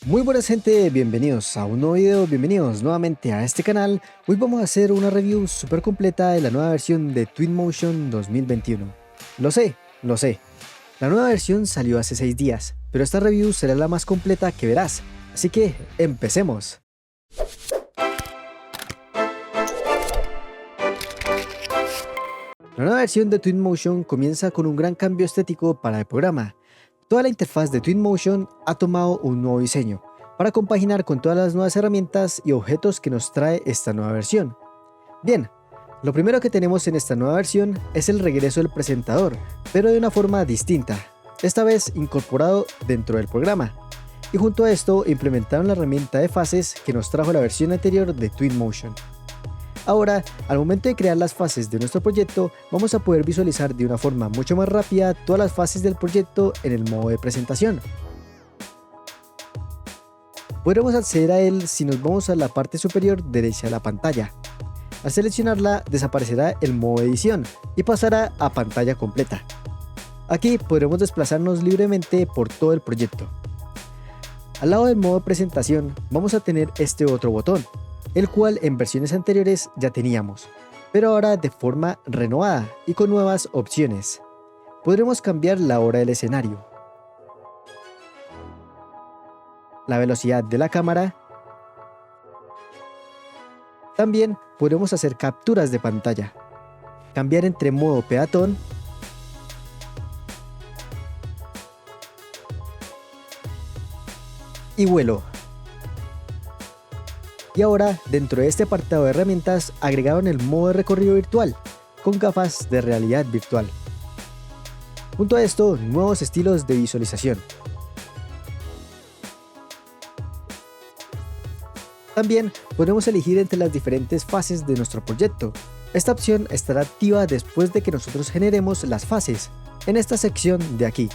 Muy buenas gente, bienvenidos a un nuevo video, bienvenidos nuevamente a este canal. Hoy vamos a hacer una review súper completa de la nueva versión de Twinmotion 2021. Lo sé, la nueva versión salió hace 6 días, pero esta review será la más completa que verás, así que empecemos. La nueva versión de Twinmotion comienza con un gran cambio estético para el programa. Toda la interfaz de Twinmotion ha tomado un nuevo diseño, para compaginar con todas las nuevas herramientas y objetos que nos trae esta nueva versión. Bien, lo primero que tenemos en esta nueva versión es el regreso del presentador, pero de una forma distinta, esta vez incorporado dentro del programa. Y junto a esto implementaron la herramienta de fases que nos trajo la versión anterior de Twinmotion. Ahora, al momento de crear las fases de nuestro proyecto, vamos a poder visualizar de una forma mucho más rápida todas las fases del proyecto en el modo de presentación. Podremos acceder a él si nos vamos a la parte superior derecha de la pantalla. Al seleccionarla desaparecerá el modo edición y pasará a pantalla completa. Aquí podremos desplazarnos libremente por todo el proyecto. Al lado del modo presentación vamos a tener este otro botón, el cual en versiones anteriores ya teníamos, pero ahora de forma renovada y con nuevas opciones. Podremos cambiar la hora del escenario, la velocidad de la cámara. También podremos hacer capturas de pantalla, cambiar entre modo peatón y vuelo. Y ahora, dentro de este apartado de herramientas, agregaron el modo de recorrido virtual, con gafas de realidad virtual. Junto a esto, nuevos estilos de visualización. También podemos elegir entre las diferentes fases de nuestro proyecto. Esta opción estará activa después de que nosotros generemos las fases, en esta sección de aquí.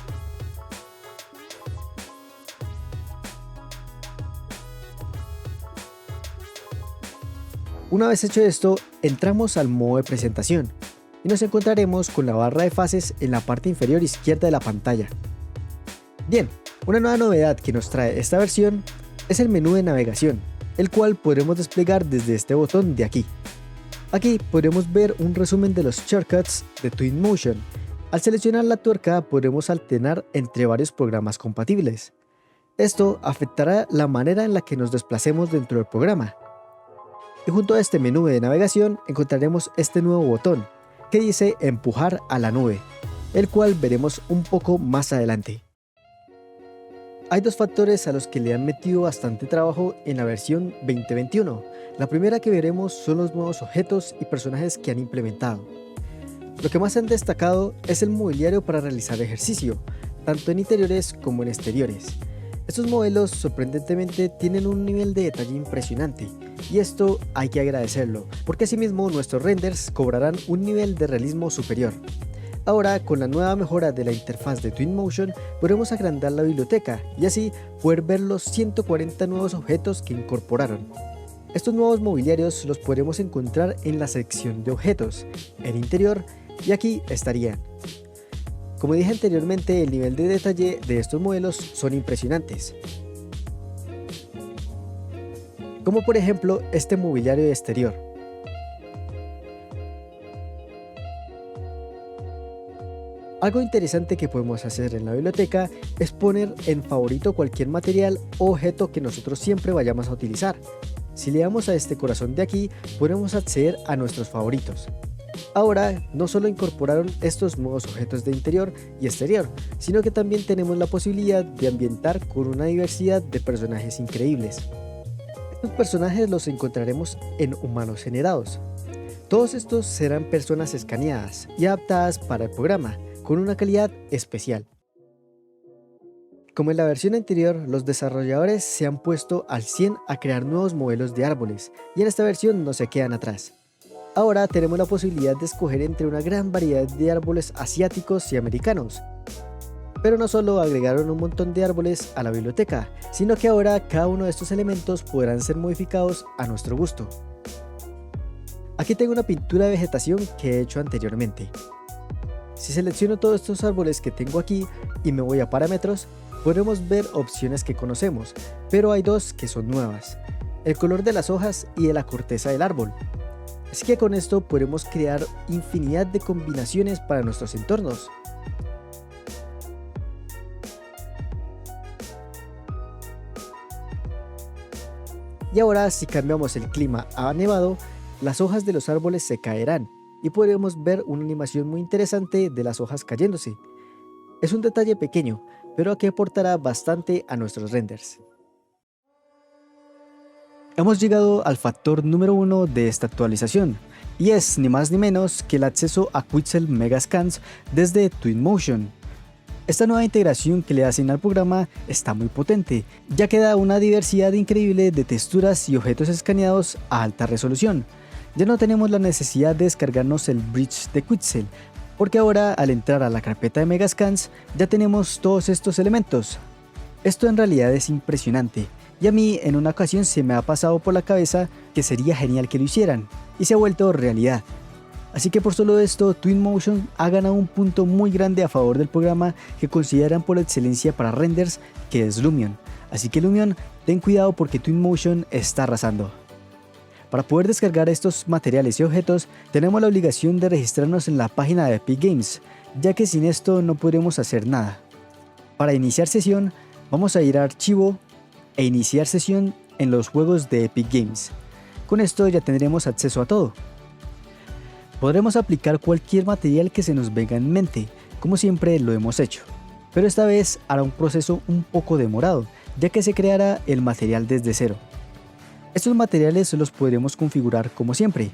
Una vez hecho esto, entramos al modo de presentación y nos encontraremos con la barra de fases en la parte inferior izquierda de la pantalla. Bien, una nueva novedad que nos trae esta versión es el menú de navegación, el cual podremos desplegar desde este botón de aquí. Aquí podremos ver un resumen de los shortcuts de Twinmotion. Al seleccionar la tuerca podremos alternar entre varios programas compatibles. Esto afectará la manera en la que nos desplacemos dentro del programa. Y junto a este menú de navegación encontraremos este nuevo botón que dice empujar a la nube, el cual veremos un poco más adelante. Hay dos factores a los que le han metido bastante trabajo en la versión 2021. La primera que veremos son los nuevos objetos y personajes que han implementado. Lo que más han destacado es el mobiliario para realizar ejercicio, tanto en interiores como en exteriores. Estos modelos sorprendentemente tienen un nivel de detalle impresionante, y esto hay que agradecerlo, porque asimismo nuestros renders cobrarán un nivel de realismo superior. Ahora, con la nueva mejora de la interfaz de Twinmotion, podremos agrandar la biblioteca y así poder ver los 140 nuevos objetos que incorporaron. Estos nuevos mobiliarios los podremos encontrar en la sección de objetos, en interior, y aquí estarían. Como dije anteriormente, el nivel de detalle de estos modelos son impresionantes. Como por ejemplo este mobiliario exterior. Algo interesante que podemos hacer en la biblioteca es poner en favorito cualquier material o objeto que nosotros siempre vayamos a utilizar. Si le damos a este corazón de aquí, podemos acceder a nuestros favoritos. Ahora, no solo incorporaron estos nuevos objetos de interior y exterior, sino que también tenemos la posibilidad de ambientar con una diversidad de personajes increíbles. Estos personajes los encontraremos en humanos generados. Todos estos serán personas escaneadas y adaptadas para el programa, con una calidad especial. Como en la versión anterior, los desarrolladores se han puesto al 100 a crear nuevos modelos de árboles, y en esta versión no se quedan atrás. Ahora tenemos la posibilidad de escoger entre una gran variedad de árboles asiáticos y americanos. Pero no solo agregaron un montón de árboles a la biblioteca, sino que ahora cada uno de estos elementos podrán ser modificados a nuestro gusto. Aquí tengo una pintura de vegetación que he hecho anteriormente. Si selecciono todos estos árboles que tengo aquí y me voy a parámetros, podremos ver opciones que conocemos, pero hay dos que son nuevas: el color de las hojas y de la corteza del árbol. Así que con esto podremos crear infinidad de combinaciones para nuestros entornos. Y ahora, si cambiamos el clima a nevado, las hojas de los árboles se caerán y podremos ver una animación muy interesante de las hojas cayéndose. Es un detalle pequeño, pero que aportará bastante a nuestros renders. Hemos llegado al factor número 1 de esta actualización, y es ni más ni menos que el acceso a Quixel Megascans desde Twinmotion. Esta nueva integración que le hacen al programa está muy potente, ya que da una diversidad increíble de texturas y objetos escaneados a alta resolución. Ya no tenemos la necesidad de descargarnos el bridge de Quixel, porque ahora al entrar a la carpeta de Megascans ya tenemos todos estos elementos. Esto en realidad es impresionante, y a mí en una ocasión se me ha pasado por la cabeza que sería genial que lo hicieran, y se ha vuelto realidad. Así que por solo esto, Twinmotion ha ganado un punto muy grande a favor del programa que consideran por excelencia para renders, que es Lumion. Así que Lumion, ten cuidado porque Twinmotion está arrasando. Para poder descargar estos materiales y objetos, tenemos la obligación de registrarnos en la página de Epic Games, ya que sin esto no podremos hacer nada. Para iniciar sesión, vamos a ir a Archivo e Iniciar sesión en los juegos de Epic Games. Con esto ya tendremos acceso a todo. Podremos aplicar cualquier material que se nos venga en mente, como siempre lo hemos hecho, pero esta vez hará un proceso un poco demorado, ya que se creará el material desde cero. Estos materiales los podremos configurar como siempre,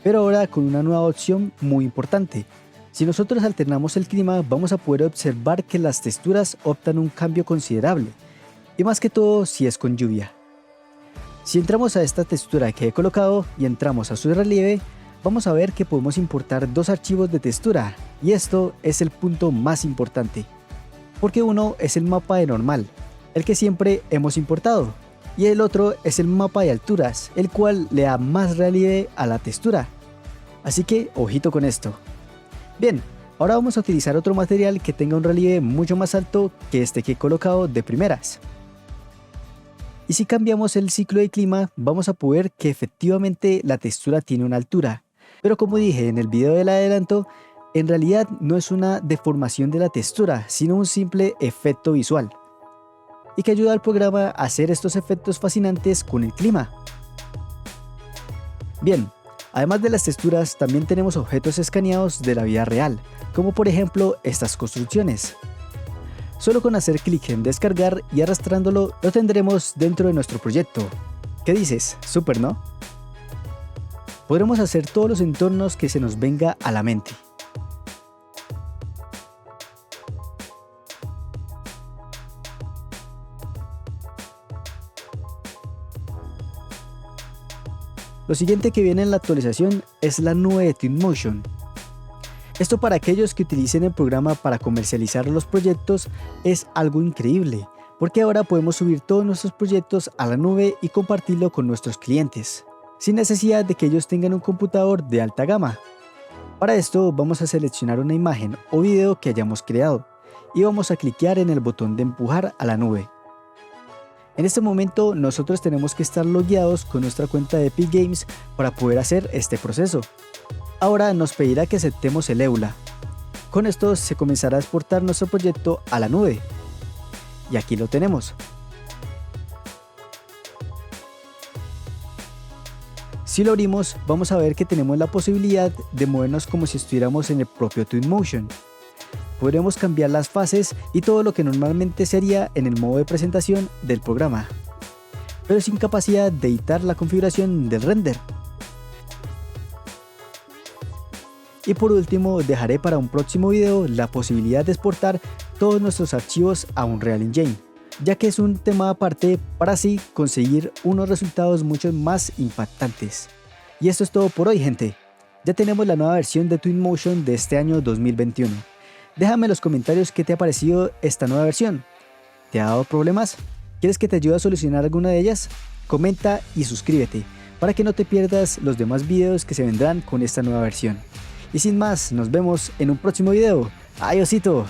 pero ahora con una nueva opción muy importante. Si nosotros alternamos el clima, vamos a poder observar que las texturas optan un cambio considerable, y más que todo si es con lluvia. Si entramos a esta textura que he colocado y entramos a su relieve, vamos a ver que podemos importar dos archivos de textura, y esto es el punto más importante, porque uno es el mapa de normal, el que siempre hemos importado, y el otro es el mapa de alturas, el cual le da más relieve a la textura. Así que ojito con esto. Bien, ahora vamos a utilizar otro material que tenga un relieve mucho más alto que este que he colocado de primeras. Y si cambiamos el ciclo de clima, vamos a poder que efectivamente la textura tiene una altura. Pero como dije en el video del adelanto, en realidad no es una deformación de la textura, sino un simple efecto visual, y que ayuda al programa a hacer estos efectos fascinantes con el clima. Bien, además de las texturas, también tenemos objetos escaneados de la vida real, como por ejemplo estas construcciones. Solo con hacer clic en descargar y arrastrándolo lo tendremos dentro de nuestro proyecto. ¿Qué dices? Súper, ¿no? Podremos hacer todos los entornos que se nos venga a la mente. Lo siguiente que viene en la actualización es la nube de Twinmotion. Esto para aquellos que utilicen el programa para comercializar los proyectos es algo increíble, porque ahora podemos subir todos nuestros proyectos a la nube y compartirlo con nuestros clientes, sin necesidad de que ellos tengan un computador de alta gama. Para esto vamos a seleccionar una imagen o video que hayamos creado y vamos a cliquear en el botón de empujar a la nube. En este momento nosotros tenemos que estar logueados con nuestra cuenta de Epic Games para poder hacer este proceso. Ahora nos pedirá que aceptemos el EULA. Con esto se comenzará a exportar nuestro proyecto a la nube. Y aquí lo tenemos. Si lo abrimos, vamos a ver que tenemos la posibilidad de movernos como si estuviéramos en el propio Twinmotion. Podremos cambiar las fases y todo lo que normalmente se haría en el modo de presentación del programa, pero sin capacidad de editar la configuración del render. Y por último, dejaré para un próximo video la posibilidad de exportar todos nuestros archivos a Unreal Engine, ya que es un tema aparte para así conseguir unos resultados mucho más impactantes. Y esto es todo por hoy, gente. Ya tenemos la nueva versión de Twinmotion de este año 2021. Déjame en los comentarios qué te ha parecido esta nueva versión. ¿Te ha dado problemas? ¿Quieres que te ayude a solucionar alguna de ellas? Comenta y suscríbete para que no te pierdas los demás videos que se vendrán con esta nueva versión. Y sin más, nos vemos en un próximo video. ¡Adiósito!